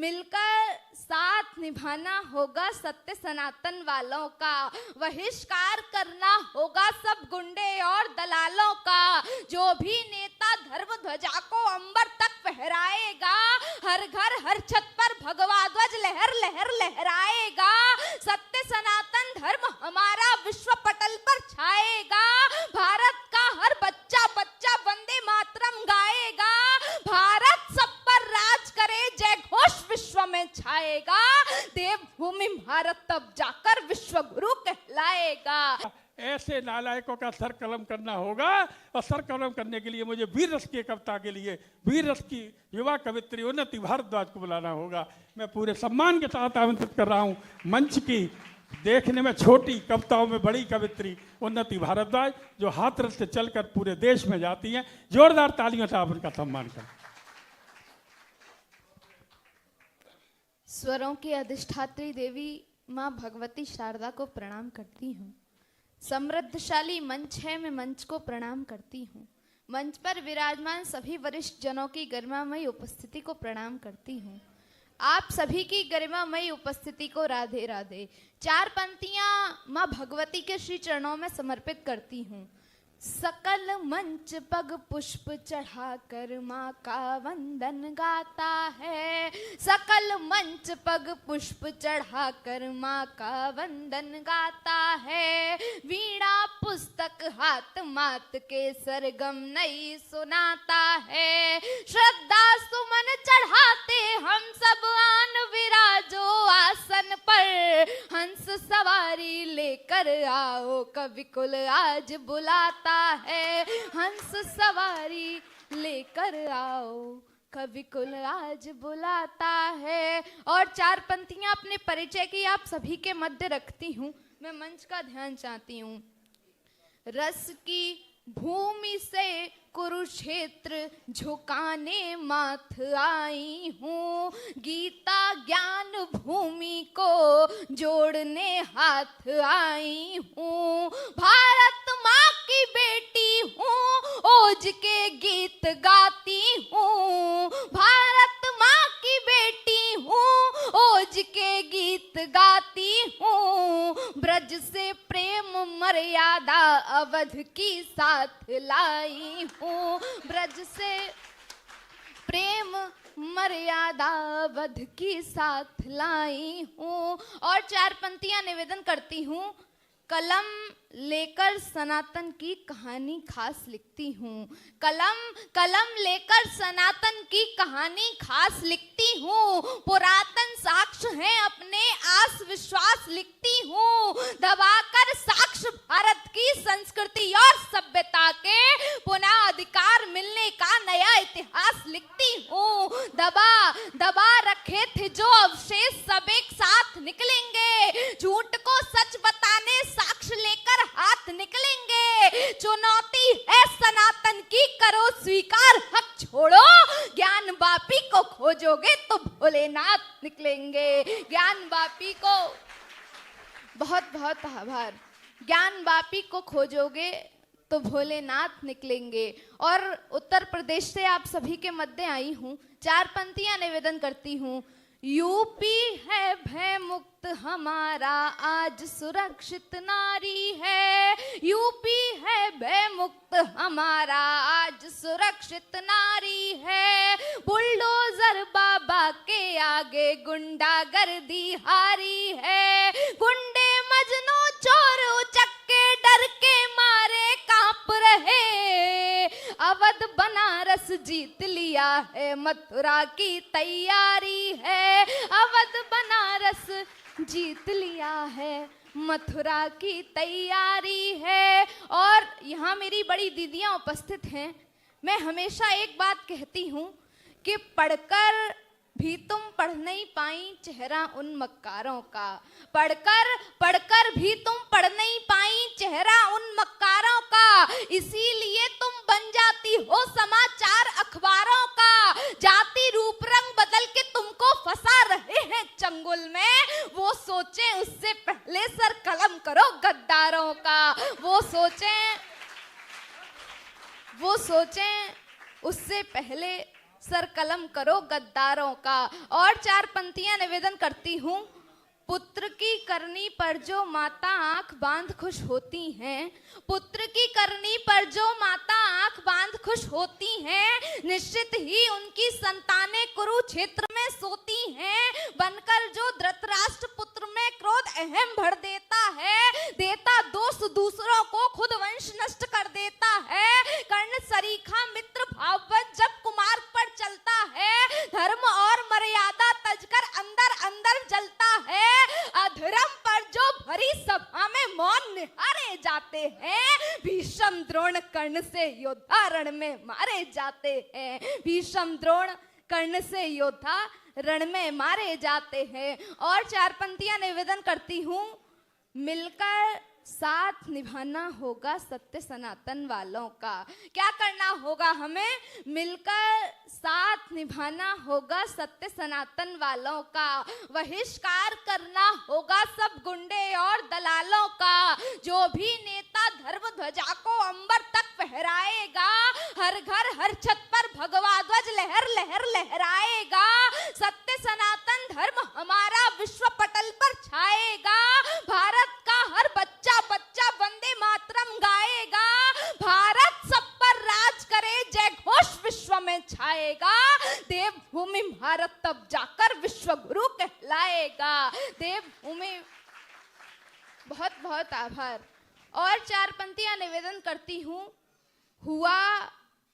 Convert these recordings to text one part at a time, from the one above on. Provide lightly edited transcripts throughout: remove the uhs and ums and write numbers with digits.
मिलकर साथ निभाना होगा सत्य सनातन वालों का, बहिष्कार करना होगा सब गुंडे और दलालों का। जो भी नेता धर्म ध्वजा को अंबर तक फहराएगा, हर घर हर छत पर भगवा ध्वज लहर लहर लहराएगा। सत्य सनातन धर्म हमारा विश्व पटल पर छाएगा। भारत का हर बच्चा बच्चा वंदे मातरम गाएगा। भारत सब पर राज करे, जय घोष विश्व में छाएगा। देवभूमि भारत तब जाकर विश्व गुरु कहलाएगा। ऐसे नालायकों का सर कलम करना होगा, और सर कलम करने के लिए मुझे वीर रस की कविता के लिए वीर रस की युवा कवित्री उन्नति भारद्वाज को बुलाना होगा। मैं पूरे सम्मान के साथ आमंत्रित कर रहा हूँ मंच की देखने में छोटी कविताओं में बड़ी कवित्री उन्नति भारद्वाज, जो हाथरस से चलकर पूरे देश में जाती हैं। जोरदार तालियों से आप उनका सम्मान करें। स्वरों की अधिष्ठात्री देवी माँ भगवती शारदा को प्रणाम करती हूँ। समृद्धशाली मंच है, मैं मंच को प्रणाम करती हूँ। मंच पर विराजमान सभी वरिष्ठ जनों की गरिमामयी उपस्थिति को प्रणाम करती हूँ। आप सभी की गरिमामयी उपस्थिति को राधे राधे। 4 पंक्तियां माँ भगवती के श्री चरणों में समर्पित करती हूँ। सकल मंच पग पुष्प चढ़ाकर माँ का वंदन गाता है। सकल मंच पग पुष्प चढ़ाकर माँ का वंदन गाता है। वीणा पुस्तक हाथ मात के सरगम नई सुनाता है। श्रद्धा सुमन चढ़ाते हम सब आन विराजो आसन पर। हंस सवारी लेकर आओ कवि कुल आज बुलाता है। हंस सवारी लेकर आओ कवि कुल आज बुलाता है। और 4 पंक्तियां अपने परिचय की आप सभी के मध्य रखती हूँ। मैं मंच का ध्यान चाहती हूँ। रस की भूमि से कुरुक्षेत्र झुकाने माथ आई हूँ। गीता ज्ञान भूमि को जोड़ने हाथ आई हूँ। भारत माँ की बेटी हूँ, ओज के गीत गाती हूँ। भारत माँ की बेटी हूँ, ओज के गीत गाती हूँ। ब्रज से प्रेम मर्यादा अवध की साथ लाई हूँ। ब्रज से प्रेम मर्यादा अवध की साथ लाई हूँ। और 4 पंक्तियां निवेदन करती हूँ। कलम लेकर सनातन की कहानी खास लिखती हूँ। कलम लेकर सनातन की कहानी खास लिखती हूँ। पुरातन साक्ष्य हैं अपने आस विश्वास लिखती हूँ। दबाकर साक्ष्य भारत की संस्कृति और सभ्यता के पुनः अधिकार मिलने का नया इतिहास लिखती हूँ। दबा रखे थे जो अवशेष सब एक साथ निकलेंगे। झूठ को सच बताने साक्ष्य लेकर हाथ निकलेंगे। चुनौती है सनातन की, करो स्वीकार हक छोड़ो। ज्ञान वापी को खोजोगे तो भोलेनाथ निकलेंगे। ज्ञान वापी को बहुत बहुत आभार। ज्ञान वापी को खोजोगे तो भोलेनाथ निकलेंगे। और उत्तर प्रदेश से आप सभी के मध्य आई हूँ। 4 पंक्तियां निवेदन करती हूँ। यूपी है भय मुक्त हमारा आज सुरक्षित नारी है। यूपी है भय मुक्त हमारा आज सुरक्षित नारी है। बुलडोजर बाबा के आगे गुंडागर्दी हारी है। गुंडे मजनू चोर उचक्के डर के मारे कांप रहे। अवध बनारस जीत लिया है, मथुरा की तैयारी है। अवध बनारस जीत लिया है, मथुरा की तैयारी है। और यहाँ मेरी बड़ी दीदियाँ उपस्थित हैं। मैं हमेशा एक बात कहती हूँ कि पढ़कर भी तुम पढ़ नहीं पाई चेहरा उन मक्कारों का। पढ़कर भी तुम पढ़ नहीं पाई चेहरा उन मक्कारों का। इसीलिए तुम बन जाती हो समाचार अखबारों का। जाति रूप रंग बदल के तुमको फंसा रहे हैं चंगुल में। वो सोचे उससे पहले सर कलम करो गद्दारों का। वो सोचें उससे पहले सर कलम करो गद्दारों का। और 4 पंक्तियां निवेदन करती हूँ। पुत्र की करनी पर जो माता आंख बांध खुश होती हैं, पुत्र की करनी पर जो माता आंख बांध खुश होती हैं, निश्चित ही उनकी संतानें कुरुक्षेत्र में सोती हैं। बनकर जो धृतराष्ट्र पुत्र में क्रोध अहम भर देता है, देता दोष दूसरों को खुद वंश नष्ट कर देता है। कर्ण सरीखा मित्र भाववत जब कुमार्ग पर चलता है, धर्म और मर्यादा तजकर अंदर अंदर जलता है। अधर्म पर जो भरी सभा में मौन निहारे जाते हैं, भीष्म द्रोण कर्ण से योद्धा रण में मारे जाते हैं। भीष्म द्रोण कर्ण से योद्धा रण में मारे जाते हैं। और 4 पंक्तियां निवेदन करती हूँ। मिलकर साथ निभाना होगा सत्य सनातन वालों का। क्या करना होगा हमें? मिलकर साथ निभाना होगा सत्य सनातन वालों का। बहिष्कार करना होगा सब गुंडे और दलालों का। जो भी नेता धर्म ध्वजा को अंबर तक फहराएगा, हर घर हर छत पर भगवा ध्वज लहर लहर लहराएगा। सत्य सनातन धर्म हमारा विश्व पटल पर छाएगा। भारत का हर बच्चा बच्चा वंदे मातरम गाएगा। भारत सब पर राज करे, जय घोष विश्व में छाएगा। देवभूमि भारत तब जाकर विश्व गुरु कहलाएगा। देवभूमि। बहुत बहुत आभार। और 4 पंक्तियां निवेदन करती हूँ। हुआ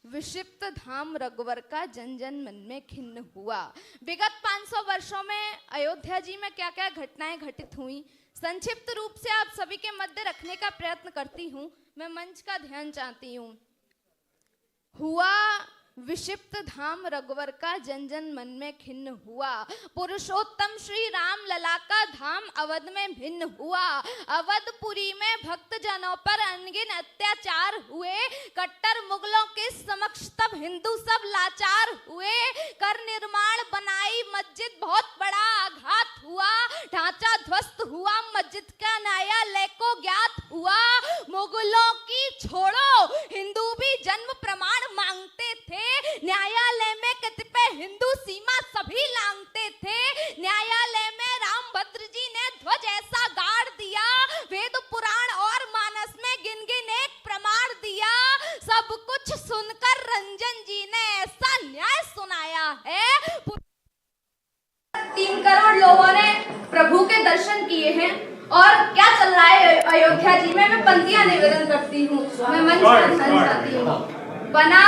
विक्षिप्त धाम रघुवर का जन जन मन में खिन्न हुआ। विगत 500 वर्षों में अयोध्या जी में क्या क्या घटनाएं घटित हुई, संक्षिप्त रूप से आप सभी के मध्य रखने का प्रयत्न करती हूँ। मैं मंच का ध्यान चाहती हूँ। हुआ विक्षिप्त धाम रघुवर का जन जन मन में खिन्न हुआ। पुरुषोत्तम श्री राम लला का धाम अवध में भिन्न हुआ। अवधपुरी में भक्त जनों पर अनगिन अत्याचार हुए। कट्टर मुगलों के समक्ष तब हिंदू सब लाचार हुए। कर निर्माण बनाई मस्जिद बहुत बड़ा आघात हुआ। ढांचा ध्वस्त हुआ मस्जिद का न्यायालय को ज्ञात हुआ। मुगलों की छोड़ो हिंदू भी जन्म प्रमाण मांगते थे। न्यायालय में कतिपय हिंदू सीमा सभी लांघते थे। न्यायालय में रामभद्र जी ने ध्वज ऐसा गाड़ दिया, वेद पुराण और मानस में गिन गिन एक प्रमाण दिया। सब कुछ सुनकर रंजन जी ने ऐसा न्याय सुनाया है। 3 करोड़ लोगों ने प्रभु के दर्शन किए हैं। और क्या चल रहा है अयोध्या जी में? मैं पंक्तियां निवेदन करती हूँ। मैं मंच पर चाहती हूँ। बना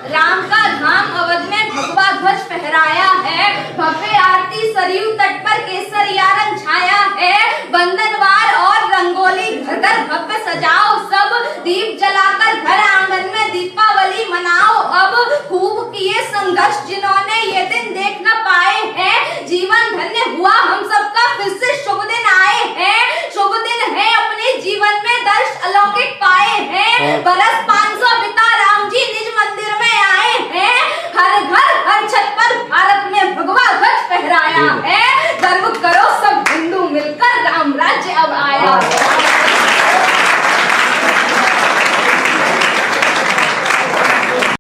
राम का धाम अवध में भगवा ध्वज फहराया है। भव्य आरती सरयू तट पर केसरिया रंग छाया है। बंधनवार और रंगोली घर घर भव्य सजाओ सब। दीप जलाकर घर आंगन में दीपावली मनाओ अब। खूब किए संघर्ष जिन्होंने ये दिन देख न पाए हैं। जीवन धन्य हुआ हम सबका, फिर से शुभ दिन आए हैं। शुभ दिन है अपने जीवन में दर्श अलौकिक पाए हैं। बरस 500 बिता राम जी निज मंदिर में आए हैं। हर घर हर छत पर भारत में भगवा ध्वज फहराया है। गर्व करो सब हिंदू मिलकर, राम राज्य अब आया है।